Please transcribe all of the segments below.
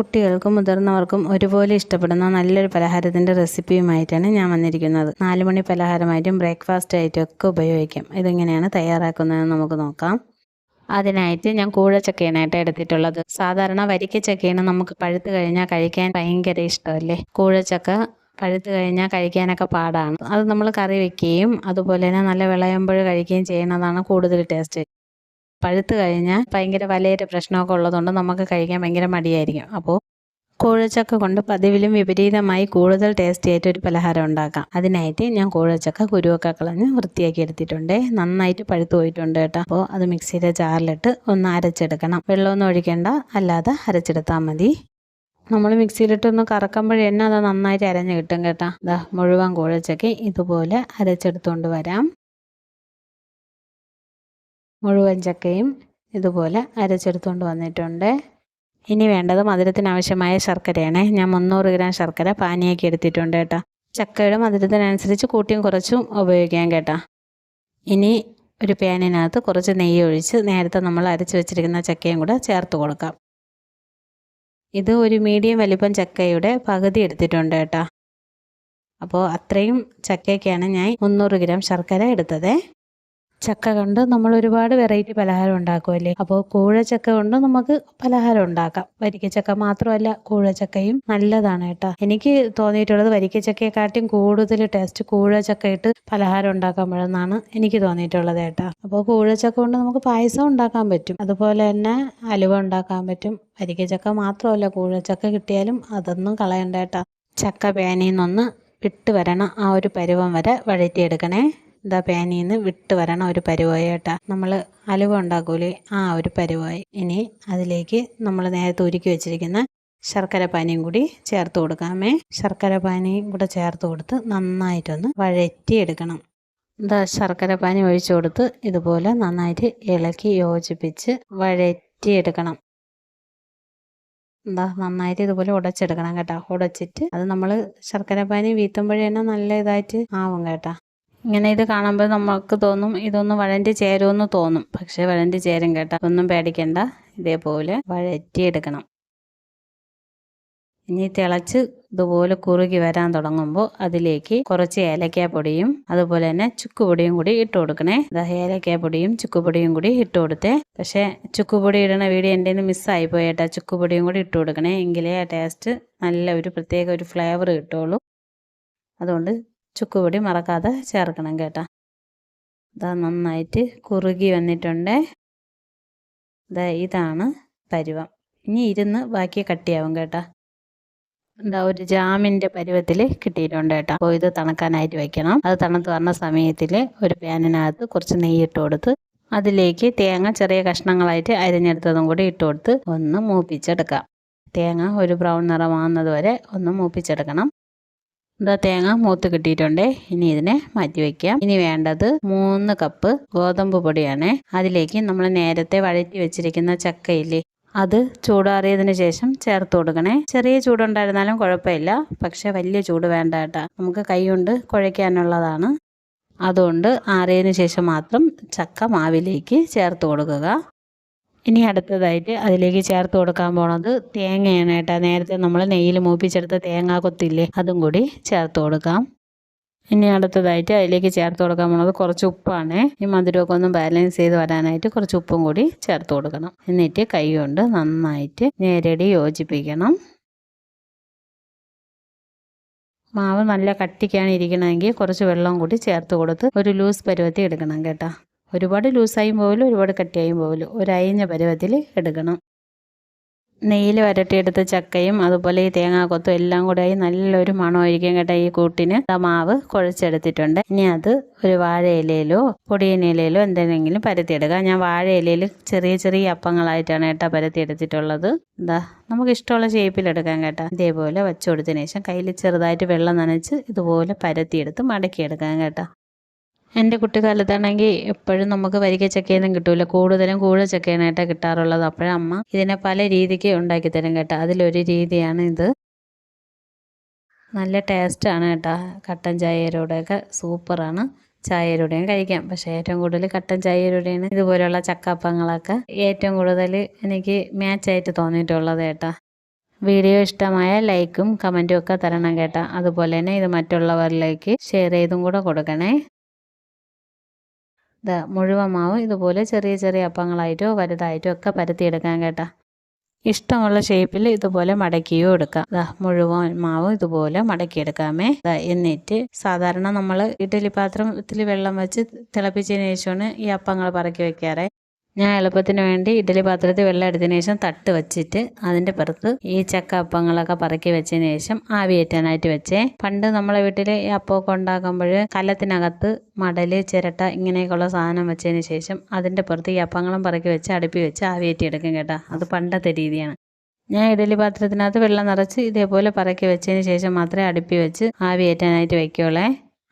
കുട്ടികൾക്കും മുതിർന്നവർക്കും ഒരുപോലെ ഇഷ്ടപ്പെടുന്ന നല്ലൊരു പലഹാരത്തിൻ്റെ റെസിപ്പിയുമായിട്ടാണ് ഞാൻ വന്നിരിക്കുന്നത്. 4 മണി പലഹാരമായിട്ടും ബ്രേക്ക്ഫാസ്റ്റ് ആയിട്ടും ഒക്കെ ഉപയോഗിക്കാം. ഇതെങ്ങനെയാണ് തയ്യാറാക്കുന്നതെന്ന് നമുക്ക് നോക്കാം. അതിനായിട്ട് ഞാൻ കൂഴച്ചക്കയാണ് എടുത്തിട്ടുള്ളത്. സാധാരണ വരിക്കച്ചക്കയാണ് നമുക്ക് പഴുത്ത് കഴിഞ്ഞാൽ കഴിക്കാൻ ഭയങ്കര ഇഷ്ടമല്ലേ. കൂഴച്ചക്ക പഴുത്ത് കഴിഞ്ഞാൽ കഴിക്കാനൊക്കെ പാടാണ്. അത് നമ്മൾ കറി വെക്കുകയും അതുപോലെ തന്നെ നല്ല വിളയുമ്പോൾ കഴിക്കുകയും ചെയ്യുന്നതാണ് കൂടുതൽ ടേസ്റ്റ്. പഴുത്ത് കഴിഞ്ഞാൽ ഭയങ്കര വലയുടെ പ്രശ്നമൊക്കെ ഉള്ളതുകൊണ്ട് നമുക്ക് കഴിക്കാൻ ഭയങ്കര മടിയായിരിക്കും. അപ്പോൾ കൂഴച്ചക്ക കൊണ്ട് പതിവിലും വിപരീതമായി കൂടുതൽ ടേസ്റ്റി ആയിട്ട് ഒരു പലഹാരം ഉണ്ടാക്കാം. അതിനായിട്ട് ഞാൻ കൂഴച്ചക്ക കുരുവൊക്കെ കളഞ്ഞ് വൃത്തിയാക്കി എടുത്തിട്ടുണ്ട്. നന്നായിട്ട് പഴുത്ത് പോയിട്ടുണ്ട് കേട്ടോ. അപ്പോൾ അത് മിക്സിയുടെ ജാറിലിട്ട് ഒന്ന് അരച്ചെടുക്കണം. വെള്ളമൊന്നും ഒഴിക്കേണ്ട, അല്ലാതെ അരച്ചെടുത്താൽ മതി. നമ്മൾ മിക്സിയിലിട്ടൊന്ന് കറക്കുമ്പോഴേ തന്നെ അത് നന്നായിട്ട് അരഞ്ഞ് കിട്ടും കേട്ടോ. മുഴുവൻ കൂഴച്ചക്ക ഇതുപോലെ അരച്ചെടുത്തുകൊണ്ട് വരാം. മുഴുവൻ ചക്കയും ഇതുപോലെ അരച്ചെടുത്തുകൊണ്ട് വന്നിട്ടുണ്ട്. ഇനി വേണ്ടത് മധുരത്തിനാവശ്യമായ ശർക്കരയാണ്. ഞാൻ 300 ഗ്രാം ശർക്കര പാനിയാക്കി എടുത്തിട്ടുണ്ട് കേട്ടോ. ചക്കയുടെ മധുരത്തിനനുസരിച്ച് കൂട്ടിയും കുറച്ചും ഉപയോഗിക്കാം കേട്ടോ. ഇനി ഒരു പാനിനകത്ത് കുറച്ച് നെയ്യ് ഒഴിച്ച് നേരത്തെ നമ്മൾ അരച്ച് വെച്ചിരിക്കുന്ന ചക്കയും കൂടെ ചേർത്ത് കൊടുക്കാം. ഇത് ഒരു മീഡിയം വലിപ്പം ചക്കയുടെ പകുതി എടുത്തിട്ടുണ്ട് കേട്ടോ. അപ്പോൾ അത്രയും ചക്കയ്ക്കാണ് ഞാൻ 300 ഗ്രാം ശർക്കര എടുത്തത്. ചക്ക കൊണ്ട് നമ്മൾ ഒരുപാട് വെറൈറ്റി പലഹാരം ഉണ്ടാക്കുമല്ലേ. അപ്പോൾ കൂഴച്ചക്ക കൊണ്ട് നമുക്ക് പലഹാരം ഉണ്ടാക്കാം. വരിക്കച്ചക്ക മാത്രമല്ല, കൂഴച്ചക്കയും നല്ലതാണ് കേട്ടോ. എനിക്ക് തോന്നിയിട്ടുള്ളത് വരിക്കച്ചക്കയെക്കാട്ടും കൂടുതൽ ടേസ്റ്റ് കൂഴച്ചക്ക ഇട്ട് പലഹാരം ഉണ്ടാക്കുമ്പോഴെന്നാണ് എനിക്ക് തോന്നിയിട്ടുള്ളത് കേട്ടോ. അപ്പോൾ കൂഴച്ചക്ക കൊണ്ട് നമുക്ക് പായസം ഉണ്ടാക്കാൻ പറ്റും, അതുപോലെ തന്നെ അലുവ ഉണ്ടാക്കാൻ പറ്റും. വരിക്കച്ചക്ക മാത്രമല്ല, കൂഴച്ചക്ക കിട്ടിയാലും അതൊന്നും കളയണ്ട കേട്ടോ. ചക്ക പാനിൽ നിന്നൊന്ന് വിട്ട് വരണം, ആ ഒരു പരുവം വരെ വഴറ്റിയെടുക്കണേ. പാനിൽ നിന്ന് വിട്ട് വരണം ഒരു പരുവായി കേട്ടോ. നമ്മൾ അലുവ ഉണ്ടാക്കൂലേ, ആ ഒരു പരുവായി. ഇനി അതിലേക്ക് നമ്മൾ നേരത്തെ ഉരുക്കി വെച്ചിരിക്കുന്ന ശർക്കര പാനിയും കൂടി ചേർത്ത് കൊടുക്കാമേ. ശർക്കര പാനിയും കൂടെ ചേർത്ത് കൊടുത്ത് നന്നായിട്ടൊന്ന് വഴറ്റിയെടുക്കണം. ശർക്കര പാനി ഒഴിച്ചു കൊടുത്ത് ഇതുപോലെ നന്നായിട്ട് ഇളക്കി യോജിപ്പിച്ച് വഴറ്റിയെടുക്കണം. നന്നായിട്ട് ഇതുപോലെ ഉടച്ചെടുക്കണം കേട്ടോ. ഉടച്ചിട്ട് അത് നമ്മൾ ശർക്കര പാനി വീത്തുമ്പോഴേ തന്നെ നല്ല ഇതായിട്ട് ആവും കേട്ടോ. ഇങ്ങനെ ഇത് കാണുമ്പോൾ നമുക്ക് തോന്നും ഇതൊന്ന് വഴറ്റി ചേരുമെന്ന് തോന്നും. പക്ഷേ വഴറ്റി ചേരും കേട്ടോ, ഒന്നും പേടിക്കണ്ട. ഇതേപോലെ വഴറ്റിയെടുക്കണം. ഇനി തിളച്ച് ഇതുപോലെ കുറുകി വരാൻ തുടങ്ങുമ്പോൾ അതിലേക്ക് കുറച്ച് ഏലക്കാപ്പൊടിയും അതുപോലെ തന്നെ ചുക്കുപൊടിയും കൂടി ഇട്ട് കൊടുക്കണേ. ഏലക്കാപ്പൊടിയും ചുക്കുപൊടിയും കൂടി ഇട്ട് കൊടുത്തേ. പക്ഷേ ചുക്കുപൊടി ഇടണ വീഡിയോ എൻ്റെ നിന്ന് മിസ്സായി പോയേട്ടാ. ചുക്കുപൊടിയും കൂടി ഇട്ട് കൊടുക്കണേ, എങ്കിലേ ആ ടേസ്റ്റ് നല്ല ഒരു പ്രത്യേക ഒരു ഫ്ലേവർ കിട്ടുള്ളൂ. അതുകൊണ്ട് ചുക്കുപൊടി മറക്കാതെ ചേർക്കണം കേട്ടോ. നന്നായിട്ട് കുറുകി വന്നിട്ടുണ്ട്. ഇതാണ് പരുവം. ഇനി ഇരുന്ന് ബാക്കി കട്ടിയാവും കേട്ടോ. ഒരു ജാമിൻ്റെ പരുവത്തിൽ കിട്ടിയിട്ടുണ്ട് കേട്ടോ. അപ്പോൾ ഇത് തണുക്കാനായിട്ട് വെക്കണം. അത് തണുത്ത് വരുന്ന സമയത്തിൽ ഒരു പാനിനകത്ത് കുറച്ച് നെയ്യിട്ട് കൊടുത്ത് അതിലേക്ക് തേങ്ങ ചെറിയ കഷ്ണങ്ങളായിട്ട് അരിഞ്ഞെടുത്തതും കൂടി ഇട്ട് കൊടുത്ത് ഒന്ന് മൂപ്പിച്ചെടുക്കാം. തേങ്ങ ഒരു ബ്രൗൺ നിറമാകുന്നത് വരെ ഒന്ന് മൂപ്പിച്ചെടുക്കണം. തേങ്ങ മൂത്ത് കിട്ടിയിട്ടുണ്ട്. ഇനി ഇതിനെ മാറ്റി വയ്ക്കാം. ഇനി വേണ്ടത് 3 കപ്പ് ഗോതമ്പ് പൊടിയാണ്. അതിലേക്ക് നമ്മൾ നേരത്തെ വഴറ്റി വെച്ചിരിക്കുന്ന ചക്കയില്ലേ, അത് ചൂടാറിയതിന് ശേഷം ചേർത്ത് കൊടുക്കണേ. ചെറിയ ചൂടുണ്ടായിരുന്നാലും കുഴപ്പമില്ല, പക്ഷെ വലിയ ചൂട് വേണ്ട കേട്ടോ. നമുക്ക് കൈ കൊണ്ട് കുഴയ്ക്കാനുള്ളതാണ്. അതുകൊണ്ട് ആറിയതിന് ശേഷം മാത്രം ചക്ക മാവിലേക്ക് ചേർത്ത് കൊടുക്കുക. ഇനി അടുത്തതായിട്ട് അതിലേക്ക് ചേർത്ത് കൊടുക്കാൻ പോണത് തേങ്ങയാണ് കേട്ടോ. നേരത്തെ നമ്മൾ നെയ്യിൽ മൂപ്പിച്ചെടുത്ത തേങ്ങാ കൊത്തില്ലേ, അതും കൂടി ചേർത്ത് കൊടുക്കാം. ഇനി അടുത്തതായിട്ട് അതിലേക്ക് ചേർത്ത് കൊടുക്കാൻ പോണത് കുറച്ച് ഉപ്പാണ്. ഈ മധുരമൊക്കെ ഒന്ന് ബാലൻസ് ചെയ്ത് വരാനായിട്ട് കുറച്ച് ഉപ്പും കൂടി ചേർത്ത് കൊടുക്കണം. എന്നിട്ട് കൈ കൊണ്ട് നന്നായിട്ട് നേരടി യോജിപ്പിക്കണം. മാവ് നല്ല കട്ടിക്കാണ് ഇരിക്കണമെങ്കിൽ കുറച്ച് വെള്ളം കൂടി ചേർത്ത് കൊടുത്ത് ഒരു ലൂസ് പരുവത്തിൽ എടുക്കണം കേട്ടോ. ഒരുപാട് ലൂസായും പോവില്ല, ഒരുപാട് കട്ടിയായും പോവില്ല, ഒരു അയഞ്ഞ പരുവത്തിൽ എടുക്കണം. നെയ്യിൽ വരട്ടിയെടുത്ത ചക്കയും അതുപോലെ ഈ തേങ്ങാക്കൊത്തും എല്ലാം കൂടെ ആയി നല്ലൊരു മണമായിരിക്കും കേട്ടോ. ഈ കൂട്ടിന് മാവ് കുഴച്ചെടുത്തിട്ടുണ്ട്. ഇനി അത് ഒരു വാഴയിലയിലോ പൊടിയനിലയിലോ എന്തെങ്കിലും പരത്തിയെടുക്കുക. ഞാൻ വാഴയിലയിൽ ചെറിയ ചെറിയ അപ്പങ്ങളായിട്ടാണ് കേട്ടോ പരത്തിയെടുത്തിട്ടുള്ളത്. നമുക്ക് ഇഷ്ടമുള്ള ഷേപ്പിലെടുക്കാം കേട്ടോ. ഇതേപോലെ വെച്ചു കൊടുത്തതിന് ശേഷം കയ്യിൽ ചെറുതായിട്ട് വെള്ളം നനച്ച് ഇതുപോലെ പരത്തിയെടുത്ത് മടക്കിയെടുക്കാം കേട്ടോ. എൻ്റെ കുട്ടിക്കാലത്താണെങ്കിൽ എപ്പോഴും നമുക്ക് വരിക്കച്ചക്കയൊന്നും കിട്ടൂല, കൂടുതലും കൂഴച്ചക്കയായിട്ടാണ് കിട്ടാറുള്ളത്. അപ്പോഴമ്മ ഇതിനെ പല രീതിക്ക് ഉണ്ടാക്കി തരും കേട്ടോ. അതിലൊരു രീതിയാണ് ഇത്. നല്ല ടേസ്റ്റാണ് കേട്ടോ. കട്ടൻ ചായയോടെയൊക്കെ സൂപ്പറാണ്. ചായയുടെയും കഴിക്കാം, പക്ഷേ ഏറ്റവും കൂടുതൽ കട്ടൻ ചായയുടെയാണ് ഇതുപോലെയുള്ള ചക്കപ്പങ്ങളൊക്കെ ഏറ്റവും കൂടുതൽ എനിക്ക് മാച്ചായിട്ട് തോന്നിയിട്ടുള്ളത് കേട്ടോ. വീഡിയോ ഇഷ്ടമായ ലൈക്കും കമൻറ്റും ഒക്കെ തരണം കേട്ടോ. അതുപോലെ തന്നെ ഇത് മറ്റുള്ളവരിലേക്ക് ഷെയർ ചെയ്തും കൂടെ കൊടുക്കണേ. മുഴുവൻ മാവ് ഇതുപോലെ ചെറിയ ചെറിയ അപ്പങ്ങളായിട്ടോ വലുതായിട്ടോ ഒക്കെ പരത്തിയെടുക്കാം കേട്ടോ. ഇഷ്ടമുള്ള ഷേപ്പിൽ ഇതുപോലെ മടക്കിയോ എടുക്കാം. മുഴുവൻ മാവ് ഇതുപോലെ മടക്കിയെടുക്കാമേ. എന്നിട്ട് സാധാരണ നമ്മൾ ഇഡ്ഡലി പാത്രത്തിൽ വെള്ളം വെച്ച് തിളപ്പിച്ചതിന് ശേഷമാണ് ഈ അപ്പങ്ങൾ പറക്കി വെക്കാറ്. ഞാൻ എളുപ്പത്തിന് വേണ്ടി ഇഡ്ഡലി പാത്രത്തിൽ വെള്ളം എടുത്തതിന് ശേഷം തട്ട് വെച്ചിട്ട് അതിൻ്റെ പുറത്ത് ഈ ചക്ക അപ്പങ്ങളൊക്കെ പറക്കി വെച്ചതിന് ശേഷം ആവി കയറ്റാനായിട്ട് വെച്ചേ. പണ്ട് നമ്മളെ വീട്ടിൽ ഈ അപ്പമൊക്കെ ഉണ്ടാക്കുമ്പോൾ കലത്തിനകത്ത് മടൽ ചിരട്ട ഇങ്ങനെയൊക്കെയുള്ള സാധനം വെച്ചതിന് ശേഷം അതിൻ്റെ പുറത്ത് ഈ അപ്പങ്ങളും പറക്കി വെച്ച് അടുപ്പി വെച്ച് ആവി കയറ്റിയെടുക്കും കേട്ടോ. അത് പണ്ടത്തെ രീതിയാണ്. ഞാൻ ഇഡ്ഡലി പാത്രത്തിനകത്ത് വെള്ളം നിറച്ച് ഇതേപോലെ പറക്കി വെച്ചതിന് ശേഷം മാത്രമേ അടുപ്പി വെച്ച് ആവി കയറ്റാനായിട്ട് വയ്ക്കുള്ളേ.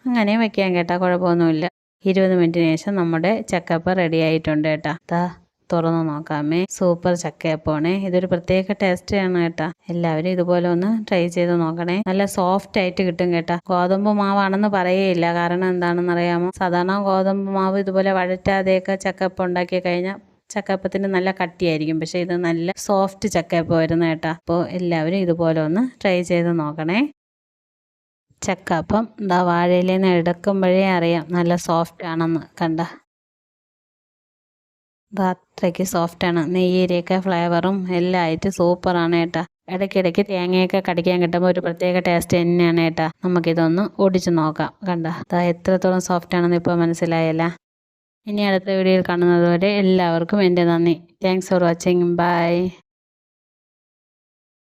അങ്ങനെ വയ്ക്കാൻ കേട്ടോ, കുഴപ്പമൊന്നുമില്ല. 20 മിനിറ്റിന് ശേഷം നമ്മുടെ ചക്കയപ്പം റെഡി ആയിട്ടുണ്ട് കേട്ടോ. തുറന്ന് നോക്കാമേ. സൂപ്പർ ചക്കയപ്പമാണ്. ഇതൊരു പ്രത്യേക ടേസ്റ്റ് ആണ് കേട്ടോ. എല്ലാവരും ഇതുപോലെ ഒന്ന് ട്രൈ ചെയ്ത് നോക്കണേ. നല്ല സോഫ്റ്റ് ആയിട്ട് കിട്ടും കേട്ടോ. ഗോതമ്പ് മാവാണെന്ന് പറയേയില്ല. കാരണം എന്താണെന്ന് അറിയാമോ? സാധാരണ ഗോതമ്പ് മാവ് ഇതുപോലെ വഴറ്റാതെയൊക്കെ ചക്കയപ്പം ഉണ്ടാക്കി കഴിഞ്ഞാൽ ചക്കയപ്പത്തിന് നല്ല കട്ടിയായിരിക്കും. പക്ഷേ ഇത് നല്ല സോഫ്റ്റ് ചക്കയപ്പം വരുന്ന കേട്ടോ. അപ്പോൾ എല്ലാവരും ഇതുപോലെ ഒന്ന് ട്രൈ ചെയ്ത് നോക്കണേ. ചക്കപ്പം വാഴയിലേന്ന് നിന്ന് എടുക്കുമ്പോഴേ അറിയാം നല്ല സോഫ്റ്റ് ആണെന്ന്. കണ്ട, അത്രയ്ക്ക് സോഫ്റ്റാണ്. നെയ്യരിയൊക്കെ ഫ്ലേവറും എല്ലാം ആയിട്ട് സൂപ്പറാണ് കേട്ടോ. ഇടയ്ക്കിടയ്ക്ക് തേങ്ങയൊക്കെ കടിക്കാൻ കിട്ടുമ്പോൾ ഒരു പ്രത്യേക ടേസ്റ്റ് തന്നെയാണ് കേട്ടോ. നമുക്കിതൊന്ന് ഒടിച്ച് നോക്കാം. കണ്ട, എത്രത്തോളം സോഫ്റ്റ് ആണെന്ന് ഇപ്പോൾ മനസ്സിലായല്ല. ഇനി അടുത്ത വീഡിയോയിൽ കാണുന്നത് വരെ എല്ലാവർക്കും എൻ്റെ നന്ദി. Thanks for watching. ബൈ.